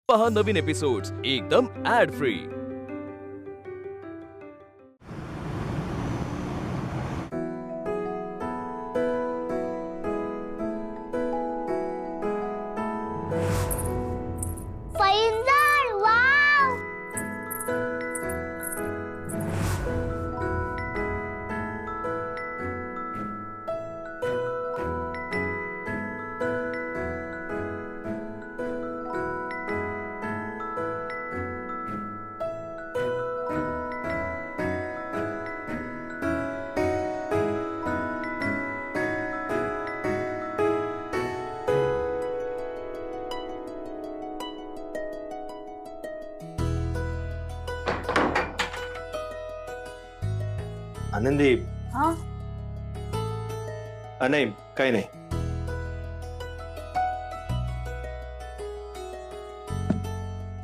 पहा नवीन एपिसोड्स एकदम add free. आनंदी हाँ नाही काही नाही।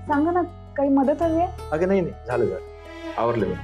सांगा ना, काही मदत हवी आहे? अगं नाही नाही झालं झालं आवरलं मी।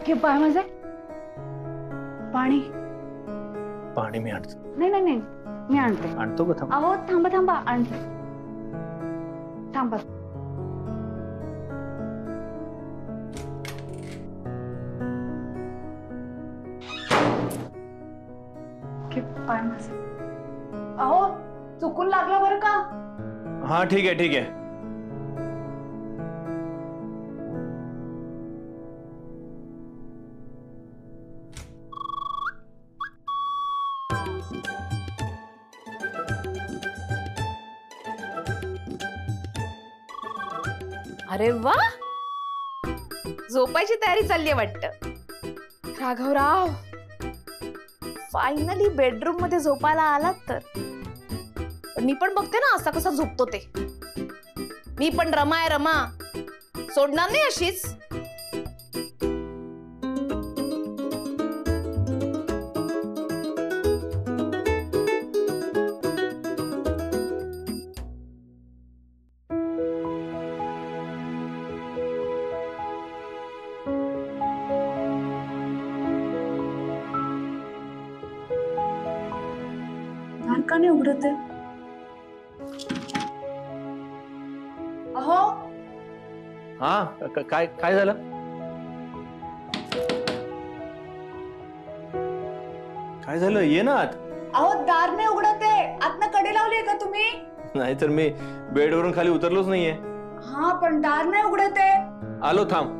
घे पाय माझे, पाणी। पाणी मी आणतो। नाही नाही नाही, मी आणते। आणतो का? थांब। अहो थांबा थांबा, आणते। थांबा। घे पाय माझे। अहो चुकून लागलं बरं का? हा ठीक आहे ठीक आहे। अरे वा, झोपायची तयारी चालली आहे वाटतं। राघवराव, फायनली बेडरूम मध्ये झोपायला आलात तर। पण मी पण बघते ना असा कसा झोपतो ते। मी पण रमा आहे, रमा सोडणार नाही अशीच। दार का नाही उघडत आहे? अहो हा काय काय झालं? काय झालं? ये ना आत। अहो दार नाही उघडत आहे, आतनं कडी लावली का तुम्ही? नाहीतर मी बेडवरून खाली उतरलोच नाहीये। हा पण दार नाही उघडत आहे। आलो, थांब।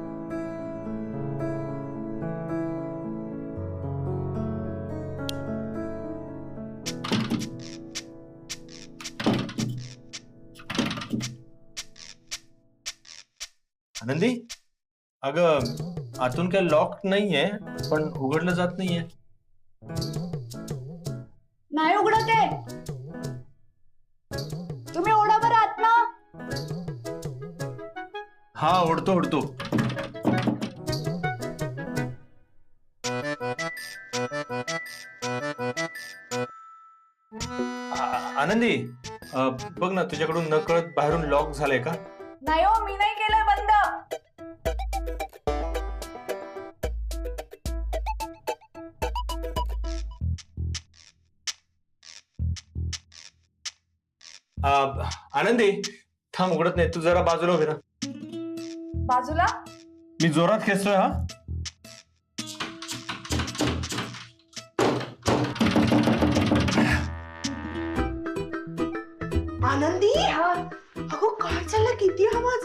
आनंदी, अगं आतून काय लॉक नाहीये, पण उघडलं जात नाहीये। नाही उघडत आहे। तुम्ही ओढा बरं आतनं। हा ओढतो ओढतो। आनंदी, बघ ना तुझ्याकडून नकळत बाहेरून लॉक झालंय का? नाही हो, मी नाही केलंय बंद। आनंदी थांब, उघडत नाही। तू जरा बाजूला उभी राहा। बाजूला? मी जोरात खेचतोय। हा आनंदी, अगो काय चाललं? किती आवाज?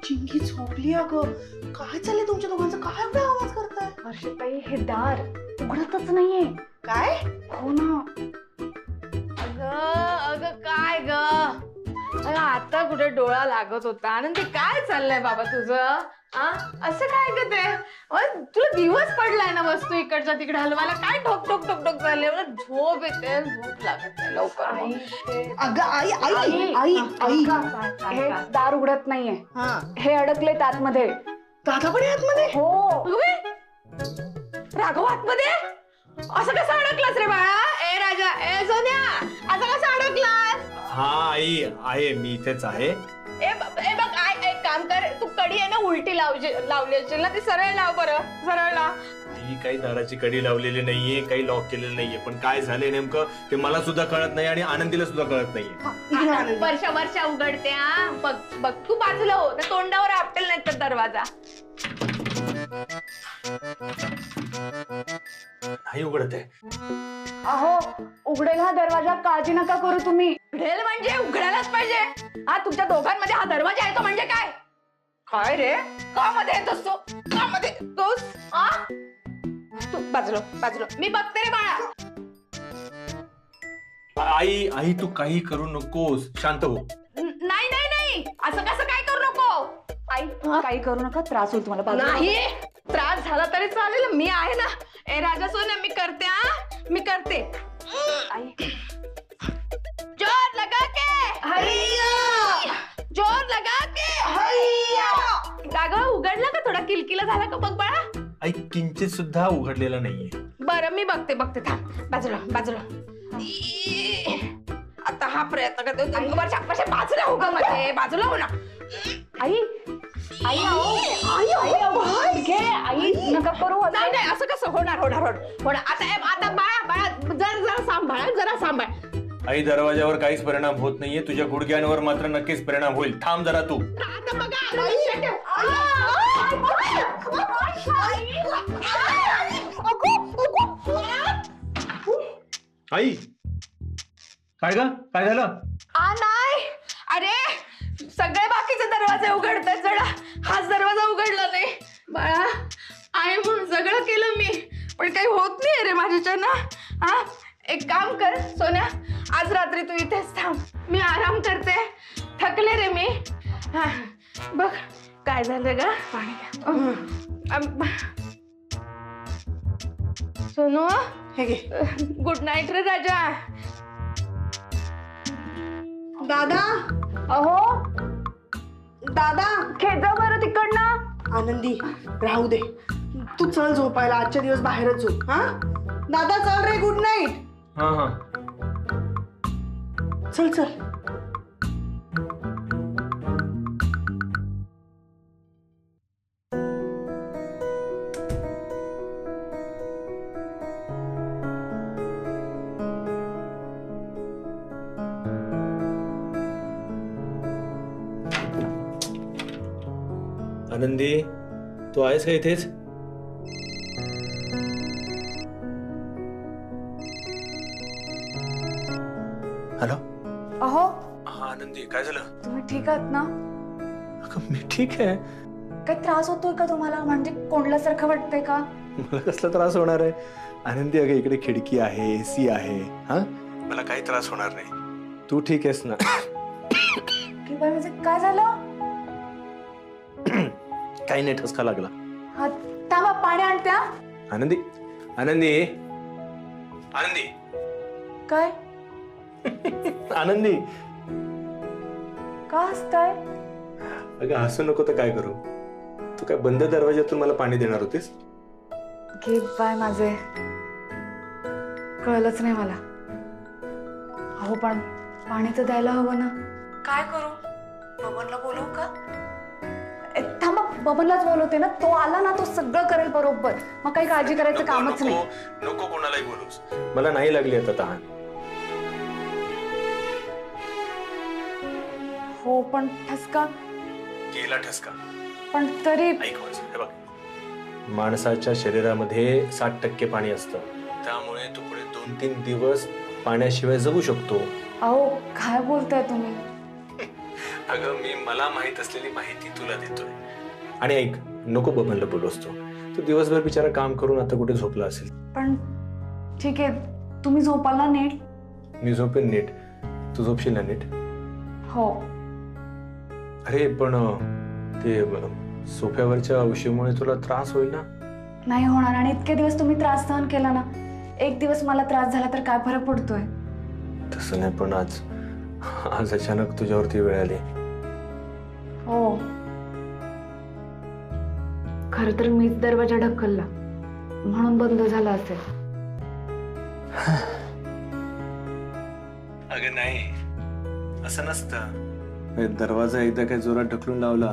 चिंकी झोपली अगं. काय चाललंय तुमच्या दोघांचं? काय एवढा आवाज करताय? हर्षताई हे दार उघडतच नाहीये. काय? हो ना. अगं काय ग, अगं आता कुठे डोळा लागत होता. आनंदी काय चाललंय बाबा तुझं? असं काय ग ते? तुला दिवस पडलाय ना वस्तू इकडच्या तिकडे हलवायला. काय ठोक ठोक ठोक ठोक चाललंय? मला झोप येते, झोप लागत नाही लवकर. अगं आई आई आई आई हे दार उघडत नाहीये. हा हे अडकले आतमध्ये. दादा पण आहे आतमध्ये? हो. राघव आतमध्ये असं कसं अडकलास रे बाळा? ए राजा, ए सोन्या, असं कसं अडकलास? हा आई आहे, मी इथेच आहे. ए बघ, एक काम कर, तू कडी आहे ना उलटी लावली असेल ना, ती सरळ लाव बरं, सरळ लाव. ही काही दाराची कडी लावलेली नाहीये, काही लॉक केलेलं नाहीये, पण काय झालंय नेमकं ते मला सुद्धा कळत नाही आणि आनंदीला सुद्धा कळत नाहीये. वर्षा उघडते. हा बघ बघ, तू बाजूला हो, त्या तोंडावर आपटेल नाही तर दरवाजा. नाही उघडत आहे. अहो उघडेल हा दरवाजा, काळजी नका करू तुम्ही. उघडेल म्हणजे उघडायलाच पाहिजे. हा तुमच्या दोघांमध्ये हा दरवाजा आहे तो म्हणजे काय? काय रे, का मध्ये येतोस तू? का मध्ये येतोस? तू बाजूला मी बघते रे बाळा. आई आई तू काही करू नकोस, शांत हो. नाही, असं कसं काय करू नको. आई काही करू नका, त्रास होईल तुम्हाला. बाजूला. नाही, त्रास झाला तरी चालेल, मी आहे ना. ए राजा सोन्या, मी करते. मी करते. आई जोर लगा के हैया, जोर लगा के हैया. गागं उघडला का? थोडा किलकिला झाला का बघ बाळा? आई किंचित सुद्धा उघडलेला नाहीये. बरं मी बघते. थांब, बाजूला. आता हा प्रयत्न करते. वर्षा बाजूला हो ग, मध्ये बाजूला हो ना. आई आई आई नका करू. नाही असं कसं होणार. आता बाळा जरा सांभाळ. आई दरवाजावर काहीच परिणाम होत नाहीये, तुझ्या गुडघ्यांवर मात्र नक्कीच परिणाम होईल. थांब जरा तू. आता बघा. आई काय ग, काय झालं? नाही, अरे सगळे बाकीचे दरवाजे उघडतात, जरा हाच दरवाजा उघडला नाही. बाळा आहे म्हणून सगळं केलं मी, पण काही होत नाही रे माझ्याच्यानं. एक काम कर सोन्या, आज रात्री तू इथेच थांब, मी आराम करते. थकले रे मी. बघ काय झालं ग. सोनू हे घे. गुड नाईट रे राजा. दादा अहो दादा खेचा बरं तिकडनं. आनंदी राहू दे, तू चल झोपायला. आजच्या दिवस बाहेरच झोप. हा दादा चल रे, गुड नाईट. हा चल. आनंदी तू आहेस का इथेच? हॅलो. अहो हा आनंदी काय झालं? तुम्ही ठीक आहात ना? अगं मी ठीक आहे. काही त्रास होतोय का तुम्हाला? म्हणजे कोंडल्यासारखं वाटतंय का? मला कसला त्रास होणार आहे आनंदी? अगं इकडे खिडकी आहे, एसी आहे. हा मला काही त्रास होणार नाही. तू ठीक आहेस ना? म्हणजे काय झालं? काही नाही, ठसका लागला. हा थांबा, पाणी आणते. आनंदी काय आनंदी का हसताय? अगं हसू नको तर काय करू? तू काय बंद दरवाज्यातून मला पाणी देणार होतीस? घे बाय माझे. कळलंच नाही मला. अहो पण पाणी तर द्यायला हवं ना. काय करू? बबनला बोलवू का? थांबा, बबनलाच बोलवते ना. तो आला ना, तो सगळं करेल बरोबर. मग काही काळजी करायचं कामच नाही. नको कोणालाही बोलूस, मला नाही लागली आता तहान. हो पण ठसका केला ठसका. पण तरी ऐक हे बघ, माणसाच्या शरीरामध्ये 60% पाणी असतं, त्यामुळे तू पुढे 2-3 दिवस पाण्याशिवाय जगू शकतो. अहो काय बोलताय तुम्ही? अगं मी मला माहित असलेली माहिती तुला देतोय. आणि ऐक, नको बबनला बोलू असतो. तो दिवसभर बिचारा काम करून आता कुठे झोपला असेल. पण ठीक आहे, तुम्ही झोपाल ना नीट? मी झोपेन नीट, तू झोपशील ना नीट? हो. अरे पण ते सोफ्यावरच्या उशीमुळे तुला त्रास होईल ना? नाही होणार. आणि इतके दिवस तुम्ही त्रास सहन केला ना, एक दिवस मला त्रास झाला तर काय फरक पडतोय? तसं नाही, पण आज अचानक तुझ्यावरती वेळ आली. हो, खर तर मीच दरवाजा ढकलला म्हणून बंद झाला असेल. अगं नाही, असं नसतं. दरवाजा एकदा काही जोरात ढकलून लावला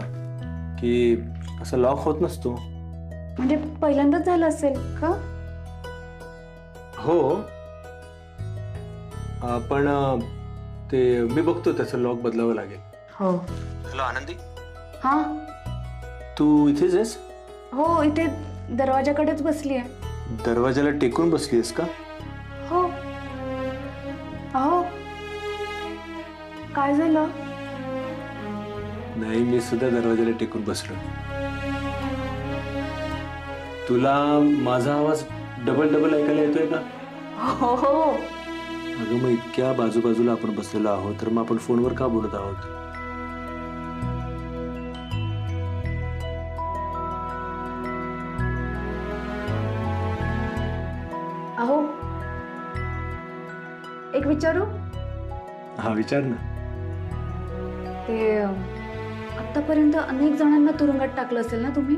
की असं लॉक होत नसतो. म्हणजे पहिल्यांदाच झालं असेल का? हो, पण ते मी बघतो, त्याचं लॉक बदलावं लागेल. हो. हॅलो आनंदी, हा. तू इथेच आहेस? हो, इथे दरवाजाकडेच बसली आहे. दरवाजाला टेकून बसलीस का? हो. अहो, काय झालं? नाही, मी सुद्धा दरवाजाला टेकून बसलो. तुला माझा आवाज डबल डबल ऐकायला येतोय का? हो हो. अगं मग इतक्या बाजूबाजूला आपण बसलेलो आहोत, तर मग आपण फोनवर का बोलत आहोत? अहो, एक विचारू? हा विचार ना. ते आतापर्यंत अनेक जणांना तुरुंगात टाकलं असेल ना तुम्ही?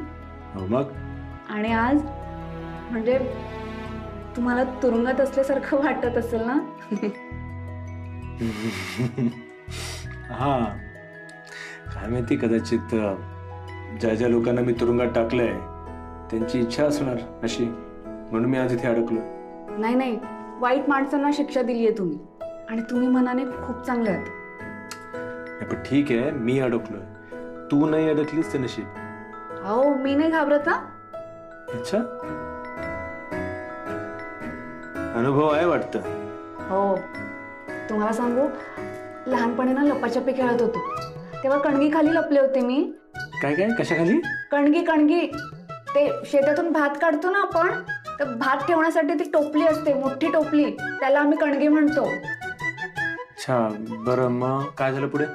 हो मग. आणि आज म्हणजे तुम्हाला तुरुंगात असल्यासारखं वाटत असेल ना? हा, काय माहिती, कदाचित ज्या ज्या लोकांना मी तुरुंगात टाकलंय त्यांची इच्छा असणार अशी, म्हणून मी आज इथे अडकलो. नाही नाही, वाईट माणसांना शिक्षा दिली आहे तुम्ही, आणि तुम्ही मनाने खूप चांगले आहात. पण ठीक आहे, मी अडकलोय, तू नाही अडकलीस ते नशीब. अहो, मी नाही घाबरत. हा, अच्छा, अनुभव आहे वाटतं. हो. तुम्हाला सांगू, लहानपणी ना लपाछपी खेळत होतो, तेव्हा कणगी खाली लपले होते मी. काय काय, कशाखाली? कणगी कणगी, ते शेतातून भात काढतो ना आपण, तर भात ठेवण्यासाठी ती टोपली असते, मोठी टोपली, त्याला आम्ही कणगी म्हणतो. अच्छा, बरं, मग काय झालं पुढे?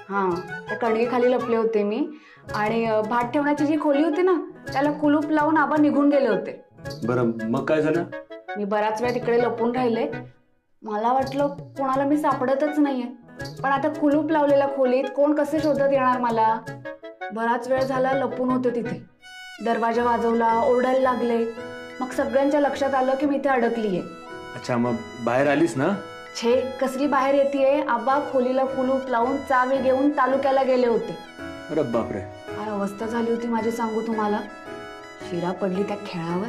हा, त्या कणगी खाली लपले होते मी, आणि भात ठेवण्याची जी खोली होती ना, त्याला कुलूप लावून आबा निघून गेले होते. बरं, मग काय झालं? मी बराच वेळ तिकडे लपून राहिले. मला वाटलं कोणाला मी सापडतच नाहीये, पण आता कुलूप लावलेल्या खोलीत कोण कसे शोधत येणार मला? बराच वेळ झाला लपून होते तिथे. दरवाजा वाजवला, ओरडायला लागले, मग सगळ्यांच्या लक्षात आलं की मी इथे अडकलीये. अच्छा, मग बाहेर आलीस ना? छे, कसली बाहेर येतेय? आबा खोलीला कुलूप लावून चावी घेऊन तालुक्याला गेले होते. अरे बापरे. काय अवस्था झाली होती माझी सांगू तुम्हाला. शिरा पडली त्या खेळावर.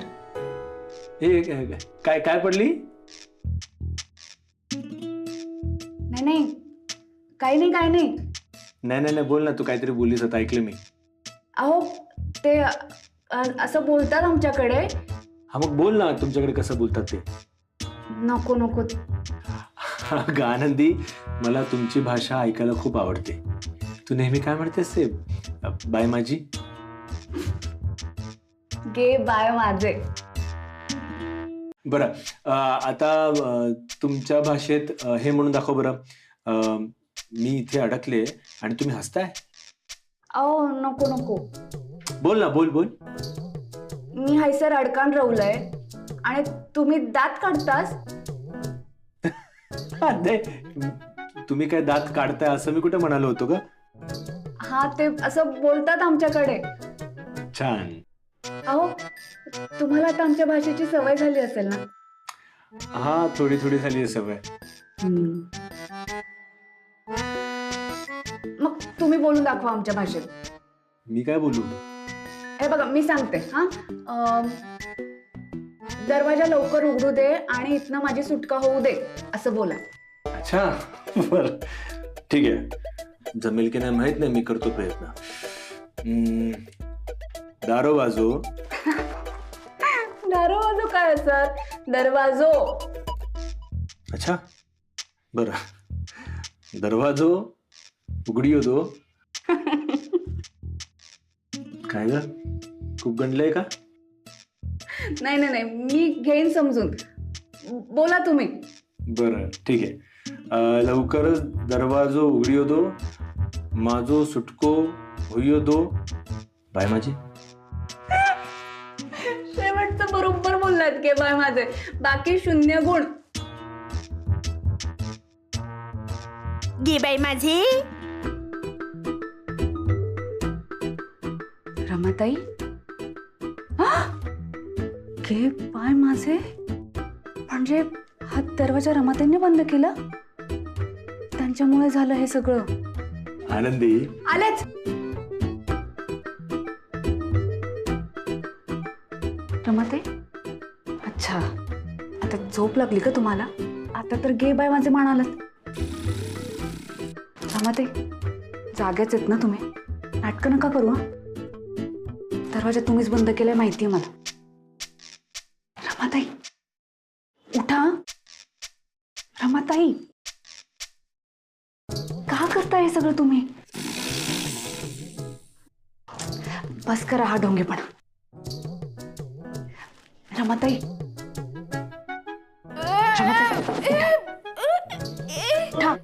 काय काय पडली? नाही नाही, काही नाही काही नाही. नाही नाही नाही, बोल ना, तू काहीतरी बोललीस आता, ऐकलं मी. अहो, ते असं बोलतात आमच्याकडे. हा, मग बोल ना, तुमच्याकडे कसं बोलतात ते. नको नको. अगं आनंदी, मला तुमची भाषा ऐकायला खूप आवडते. तू नेहमी काय म्हणतेस ते, बाय माझी? गे बाय माझे. बरं, आता तुमच्या भाषेत हे म्हणून दाखव बरं. मी इथे अडकले आणि तुम्ही हसताय. अहो, नको नको. बोल ना, बोल बोल. मी हायसर अडकान रवलंय आणि तुम्ही दात काढतास. तुम्ही काय दात काढताय असं मी कुठे म्हणालो होतो का? हा, ते असं बोलतात आमच्याकडे. छान. अहो, तुम्हाला आता आमच्या भाषेची सवय झाली असेल ना? हा, थोडी थोडी झाली आहे सवय. मग तुम्ही बोलून दाखवा आमच्या भाषेत. मी काय बोलू? हे बघा, मी सांगते. हा, दरवाजा लवकर उघडू दे आणि इथनं माझी सुटका होऊ दे, असं बोला. अच्छा, बरं, ठीक आहे. जमेल की नाही माहित नाही, मी करतो प्रयत्न. दारोवाजो. दरवाजो काय असतात? दरवाजो. अच्छा, बरं. दरवाजो उघडी होतो. काय ग, खूप गंडलंय का? नाही नाही नाही, मी घेईन समजून. बोला तुम्ही. बरं ठीक आहे. लवकरच दरवाजो उघडी होतो, माझो सुटको होई दो. बाय माझी. शेवटचं बरोबर बोललात के बाय माझे, बाकी 0 गुण. गे बाई माझी. रमाताई, घे बाय माझे म्हणजे हा दरवाजा रमाताईंनी बंद केला? त्यांच्यामुळे झालं हे सगळं. आनंदी, आलेच. रमाताई, अच्छा आता झोप लागली का तुम्हाला? आता तर गे बाय माझे म्हणालात. रमाताई, जाग्याच आहेत ना तुम्ही? नाटकं नका करू. हा, दरवाजा तुम्हीच बंद केलाय माहितीये मला. रमाताई उठा. रमाताई, का करताय हे सगळं तुम्ही? बस करा हा ढोंगेपणा. रमाताई, उठा.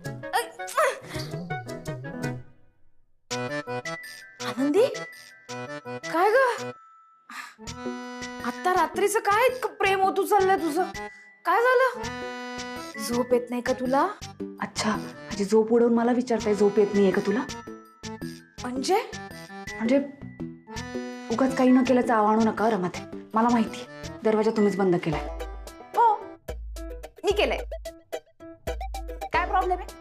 आनंदी, काय ग? आता रात्रीचं काय इतकं प्रेम होतू चाललंय तुझं? काय झालं? झोप येत नाही का तुला? अच्छा, माझी झोप उडवून मला विचारताय झोप येत नाहीये का तुला? म्हणजे म्हणजे उगाच काही न केल्याचं आवाणू नका रमाताई. मला माहिती दरवाजा तुम्हीच बंद केलाय. हो, मी केलंय. काय प्रॉब्लेम आहे?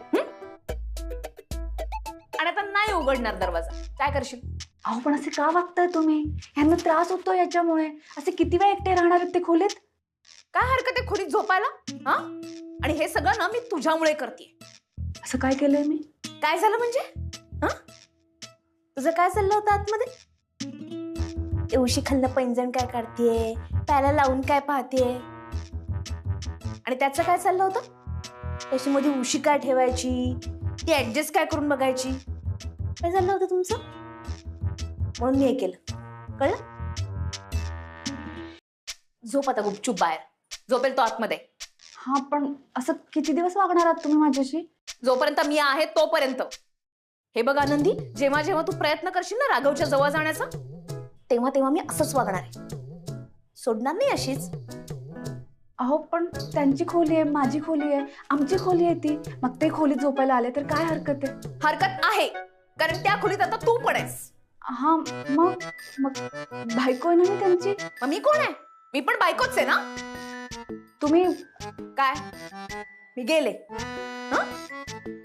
आणि आता नाही उघडणार दरवाजा, काय करशील? अहो पण असे का वागताय तुम्ही? यांना त्रास होतो याच्यामुळे. असे किती वेळ एकटे राहणार आहेत ते खोलीत? काय हरकत आहे खोलीत झोपायला? हा, आणि हे सगळं ना मी तुझ्यामुळे करते. असं काय केलंय मी? काय झालं म्हणजे? हा, तुझं काय चाललं होतं आतमध्ये? ते उशी खाल्लं पैंजण काय काढतीये, प्याला लावून काय पाहतीये, आणि त्याचं काय चाललं होतं? त्याच्यामध्ये उशी काय ठेवायची, ती ऍडजस्ट काय करून बघायची. काय झालं होतं तुमचं? म्हणून मी हे केलं, कळलं? झोप आता गुपचूप बाहेर. झोपेल तो आतमध्ये. हा पण असं किती दिवस वागणार आहात तुम्ही माझ्याशी? जोपर्यंत मी आहे तोपर्यंत. हे बघ आनंदी, जेव्हा जेव्हा तू प्रयत्न करशील ना राघवच्या जवळ जाण्याचा, तेव्हा तेव्हा मी असंच वागणार आहे. सोडणार नाही अशीच. अहो पण त्यांची खोली आहे, माझी खोली आहे, आमची खोली आहे ती. मग ते खोलीत झोपायला आले तर काय हरकत आहे? हरकत आहे, कारण त्या खोलीत आता तू पण आहेस. हा मग मग बायको आहे ना मी त्यांची. मग मी कोण आहे? मी पण बायकोच आहे ना. तुम्ही काय? मी गेले, हं?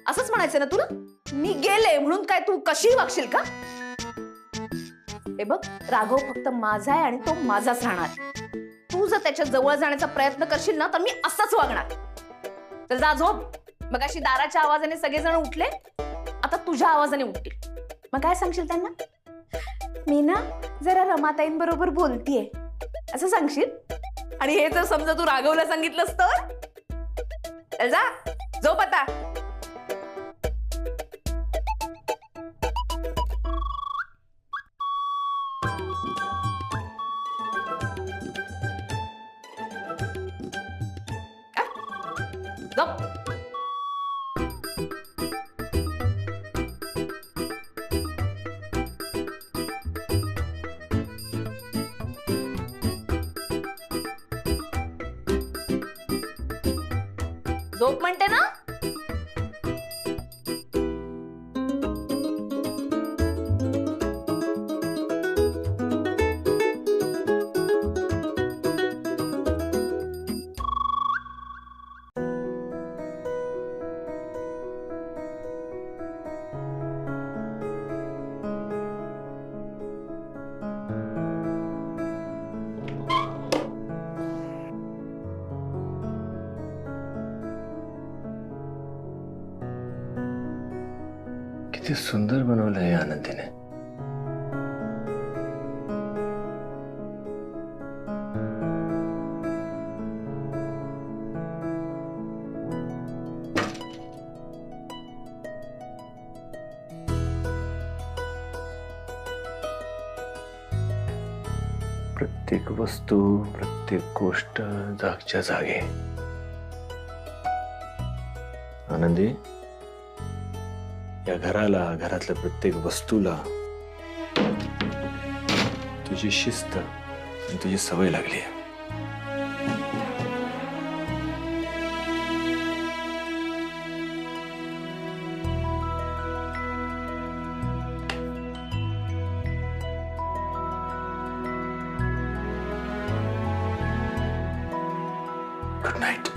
असंच म्हणायचं ना तुला? मी गेले म्हणून काय तू कशी वागशील का? हे बघ, राघव फक्त माझा आहे आणि तो माझाच राहणार. तू जर त्याच्या जवळ जाण्याचा प्रयत्न करशील ना तर मी असंच वागणार. तर जा झोप. मग अशी दाराच्या आवाजाने सगळेजण उठले, आता तुझ्या आवाजाने उठतील. मग काय सांगशील त्यांना? मी ना जरा रमाताईंबरोबर बोलतीये असं सांगशील. आणि हे जर समजा तू राघवला सांगितलंस तर जा झोप आता. झोप. झोप म्हणते ना. किती सुंदर बनवलं आहे आनंदीने. प्रत्येक वस्तू, प्रत्येक गोष्ट जागच्या जागे. आनंदी, या घराला, घरातल्या प्रत्येक वस्तूला तुझी शिस्त आणि तुझी सवय लागली आहे. Good night.